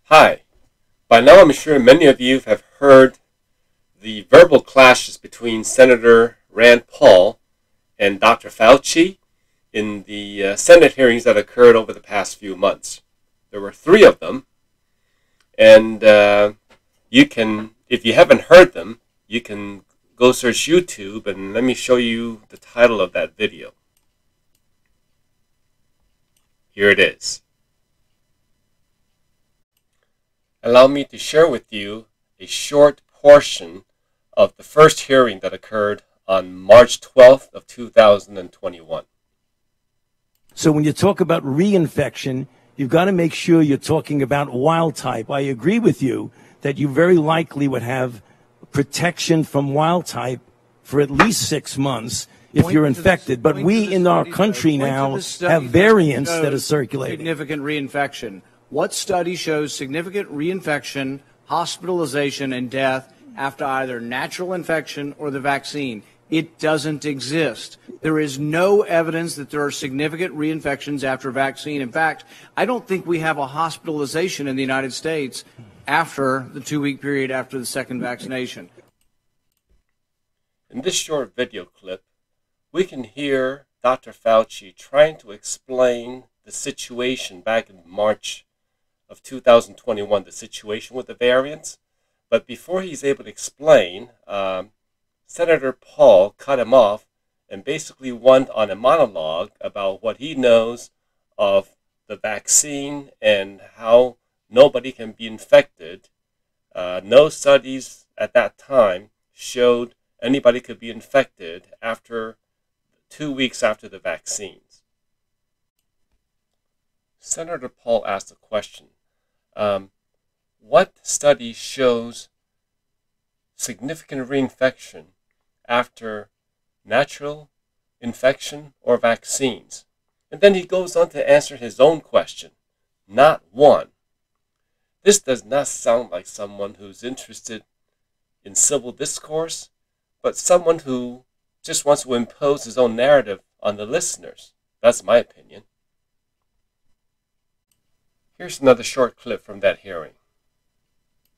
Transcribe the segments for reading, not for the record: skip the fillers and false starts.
Hi. By now I'm sure many of you have heard the verbal clashes between Senator Rand Paul and Dr. Fauci in the Senate hearings that occurred over the past few months. There were three of them, and you can, if you haven't heard them, you can go search YouTube and let me show you the title of that video. Here it is. Allow me to share with you a short portion of the first hearing that occurred on March 12th of 2021. So when you talk about reinfection, you've got to make sure you're talking about wild type. I agree with you that you very likely would have protection from wild type for at least 6 months if you're infected. But we in our country now have variants that are circulating. Significant reinfection. What study shows significant reinfection, hospitalization, and death after either natural infection or the vaccine? It doesn't exist. There is no evidence that there are significant reinfections after vaccine. In fact, I don't think we have a hospitalization in the United States after the 2-week period after the second vaccination. In this short video clip, we can hear Dr. Fauci trying to explain the situation back in March of 2021, the situation with the variants. But before he's able to explain, Senator Paul cut him off and basically went on a monologue about what he knows of the vaccine and how nobody can be infected. No studies at that time showed anybody could be infected after 2 weeks after the vaccines. Senator Paul asked a question. What study shows significant reinfection after natural infection or vaccines? And then he goes on to answer his own question. Not one. This does not sound like someone who's interested in civil discourse, but someone who just wants to impose his own narrative on the listeners. That's my opinion. Here's another short clip from that hearing.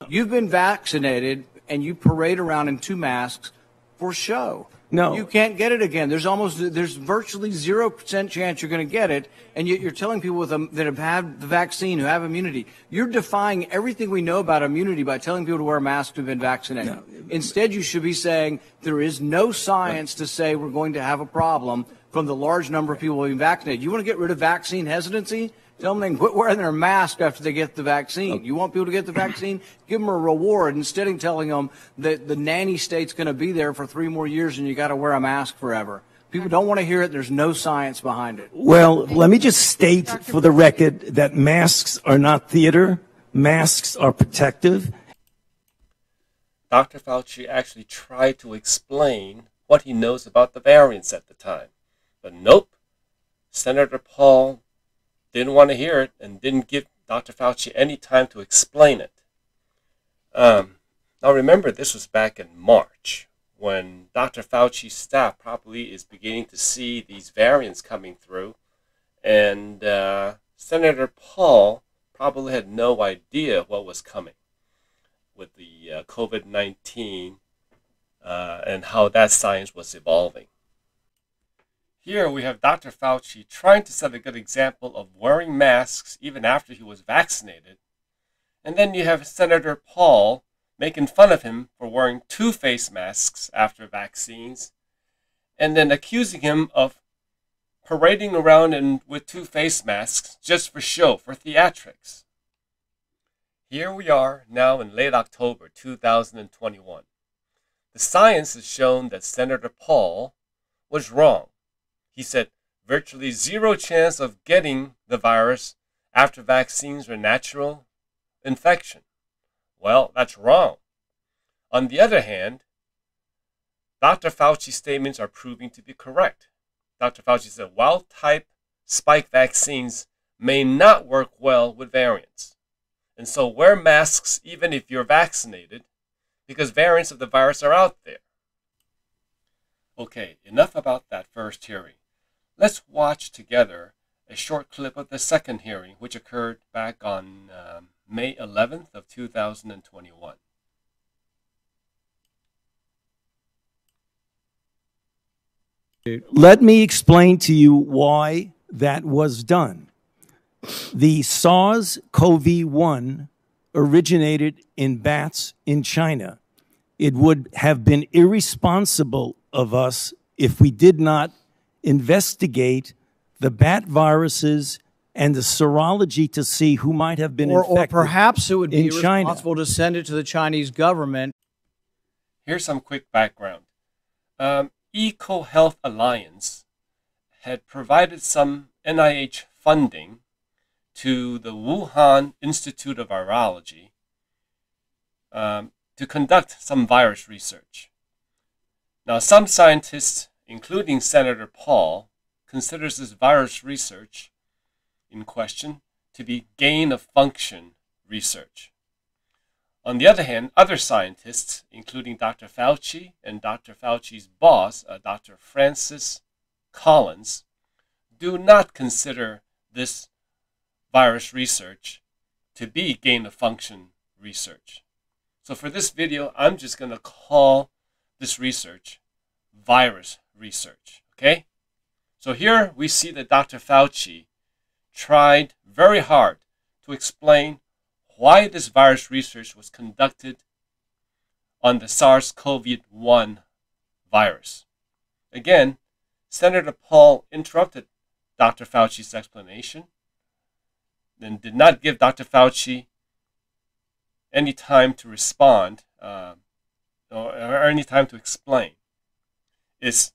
You've been vaccinated and you parade around in 2 masks for show. No. You can't get it again. There's virtually 0% chance you're going to get it, and yet you're telling people that have had the vaccine, who have immunity. You're defying everything we know about immunity by telling people to wear masks who've been vaccinated. No. Instead, you should be saying there is no science to say we're going to have a problem from the large number of people being vaccinated. You want to get rid of vaccine hesitancy? Tell them they can quit wearing their mask after they get the vaccine. You want people to get the vaccine? Give them a reward instead of telling them that the nanny state's going to be there for 3 more years and you got to wear a mask forever. People don't want to hear it. There's no science behind it. Well, let me just state for the record that masks are not theater. Masks are protective. Dr. Fauci actually tried to explain what he knows about the variants at the time. But nope, Senator Paul didn't want to hear it and didn't give Dr. Fauci any time to explain it. Now remember, this was back in March when Dr. Fauci's staff probably is beginning to see these variants coming through, and Senator Paul probably had no idea what was coming with the COVID-19 and how that science was evolving. Here we have Dr. Fauci trying to set a good example of wearing masks even after he was vaccinated. And then you have Senator Paul making fun of him for wearing 2 face masks after vaccines, and then accusing him of parading around with 2 face masks just for show, for theatrics. Here we are now in late October 2021. The science has shown that Senator Paul was wrong. He said virtually 0 chance of getting the virus after vaccines or natural infection. Well, that's wrong. On the other hand, Dr. Fauci's statements are proving to be correct. Dr. Fauci said wild-type spike vaccines may not work well with variants. And so wear masks even if you're vaccinated, because variants of the virus are out there. Okay, enough about that first hearing. Let's watch together a short clip of the second hearing, which occurred back on May 11th of 2021. Let me explain to you why that was done. The SARS-CoV-1 originated in bats in China. It would have been irresponsible of us if we did not investigate the bat viruses and the serology to see who might have been infected. Or perhaps it would be China. responsible to send it to the Chinese government. Here's some quick background. EcoHealth Alliance had provided some NIH funding to the Wuhan Institute of Virology to conduct some virus research. Now, some scientists, including Senator Paul, considers this virus research in question to be gain-of-function research. On the other hand, other scientists, including Dr. Fauci and Dr. Fauci's boss, Dr. Francis Collins, do not consider this virus research to be gain-of-function research. So for this video, I'm just going to call this research virus research, okay? So here we see that Dr. Fauci tried very hard to explain why this virus research was conducted on the SARS-CoV-1 virus. Again, Senator Paul interrupted Dr. Fauci's explanation and did not give Dr. Fauci any time to respond or any time to explain. Is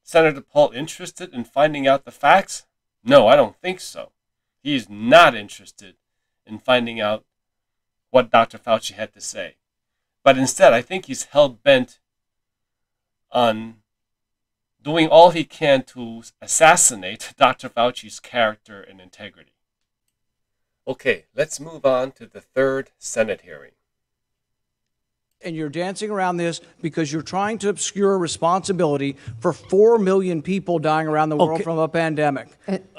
Senator Paul interested in finding out the facts? No, I don't think so. He is not interested in finding out what Dr. Fauci had to say. But instead, I think he's hell-bent on doing all he can to assassinate Dr. Fauci's character and integrity. Okay, let's move on to the third Senate hearing. And you're dancing around this because you're trying to obscure responsibility for 4 million people dying around the world from a pandemic.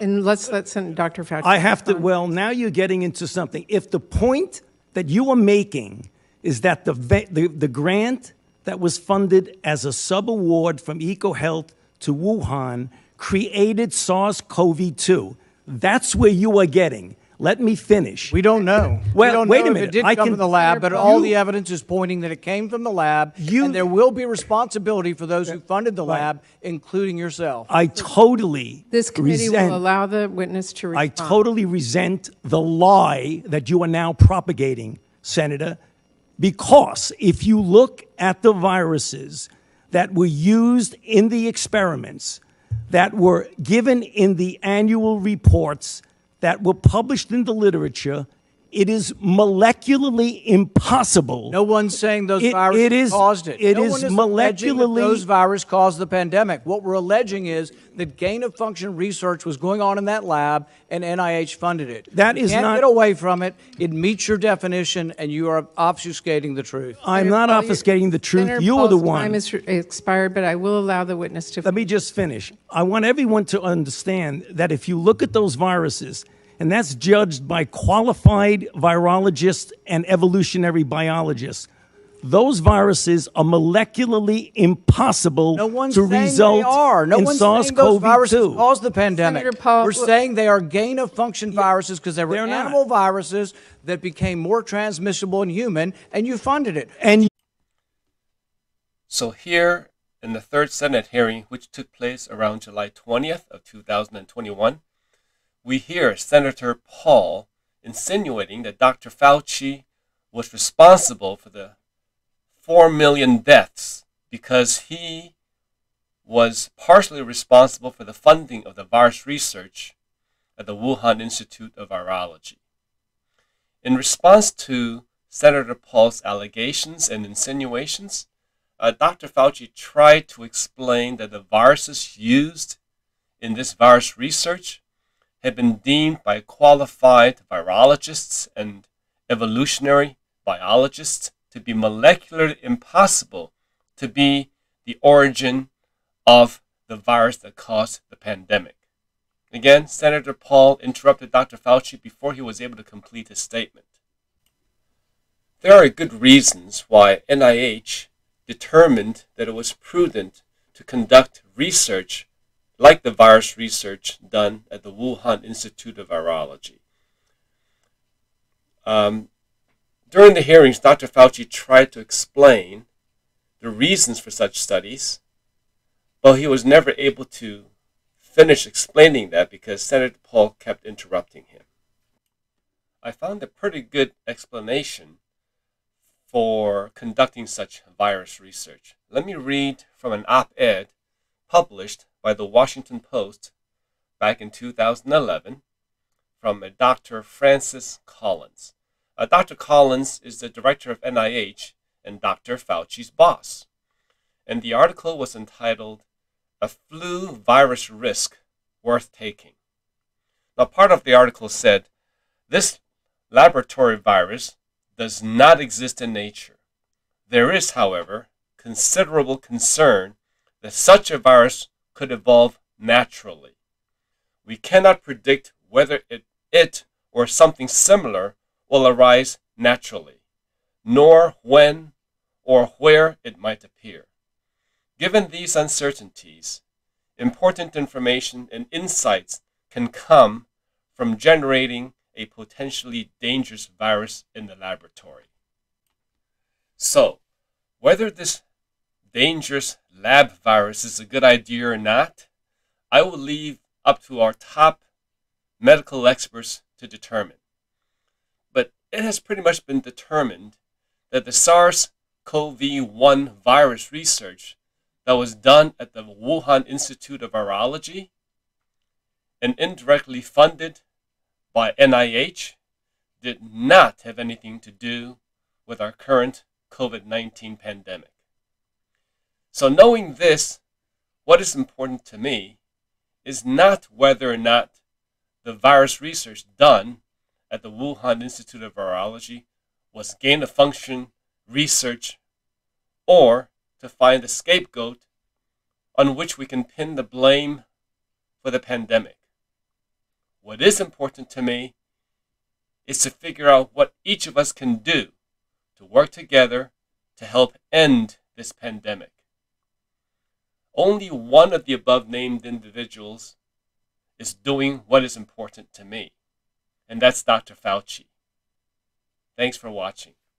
And let's let Dr. Fauci. I have to, well, now you're getting into something. If the point that you are making is that the grant that was funded as a sub-award from EcoHealth to Wuhan created SARS-CoV-2, that's where you are getting. Let me finish. We don't know. Well, we don't wait know a minute. If it did come from the lab, but all the evidence is pointing that it came from the lab, and there will be responsibility for those who funded the lab, including yourself. I totally This committee will allow the witness to respond. I totally resent the lie that you are now propagating, Senator, because if you look at the viruses that were used in the experiments, that were given in the annual reports, that were published in the literature, it is molecularly impossible. No one's saying those viruses caused it. It is molecularly. Those viruses caused the pandemic. What we're alleging is that gain-of-function research was going on in that lab, and NIH funded it. That is not. You can't get away from it. It meets your definition, and you are obfuscating the truth. I'm not obfuscating the truth. Senator You are the one. Time is expired, but I will allow the witness to. Let me just finish. I want everyone to understand that if you look at those viruses, and that's judged by qualified virologists and evolutionary biologists, those viruses are molecularly impossible to result in SARS-CoV-2. Those viruses caused the pandemic. Senator Paul, we're saying they are gain-of-function viruses because they were animal viruses that became more transmissible in human, and you funded it. And so here in the third Senate hearing, which took place around July 20th of 2021, we hear Senator Paul insinuating that Dr. Fauci was responsible for the 4 million deaths because he was partially responsible for the funding of the virus research at the Wuhan Institute of Virology. In response to Senator Paul's allegations and insinuations, Dr. Fauci tried to explain that the viruses used in this virus research had been deemed by qualified virologists and evolutionary biologists to be molecularly impossible to be the origin of the virus that caused the pandemic. Again, Senator Paul interrupted Dr. Fauci before he was able to complete his statement. There are good reasons why NIH determined that it was prudent to conduct research like the virus research done at the Wuhan Institute of Virology. During the hearings, Dr. Fauci tried to explain the reasons for such studies, but he was never able to finish explaining that because Senator Paul kept interrupting him. I found a pretty good explanation for conducting such virus research. Let me read from an op-ed published by the Washington Post back in 2011 from a Dr. Francis Collins. Dr. Collins is the director of NIH and Dr. Fauci's boss. And the article was entitled, "A Flu Virus Risk Worth Taking." Now, part of the article said, this laboratory virus does not exist in nature. There is, however, considerable concern that such a virus could evolve naturally. We cannot predict whether it or something similar will arise naturally, nor when or where it might appear. Given these uncertainties, important information and insights can come from generating a potentially dangerous virus in the laboratory. So, whether this dangerous lab virus is a good idea or not, I will leave up to our top medical experts to determine. But it has pretty much been determined that the SARS-CoV-1 virus research that was done at the Wuhan Institute of Virology and indirectly funded by NIH did not have anything to do with our current COVID-19 pandemic. So knowing this, what is important to me is not whether or not the virus research done at the Wuhan Institute of Virology was gain-of-function research or to find a scapegoat on which we can pin the blame for the pandemic. What is important to me is to figure out what each of us can do to work together to help end this pandemic. Only one of the above named individuals is doing what is important to me, and that's Dr. Fauci. Thanks for watching.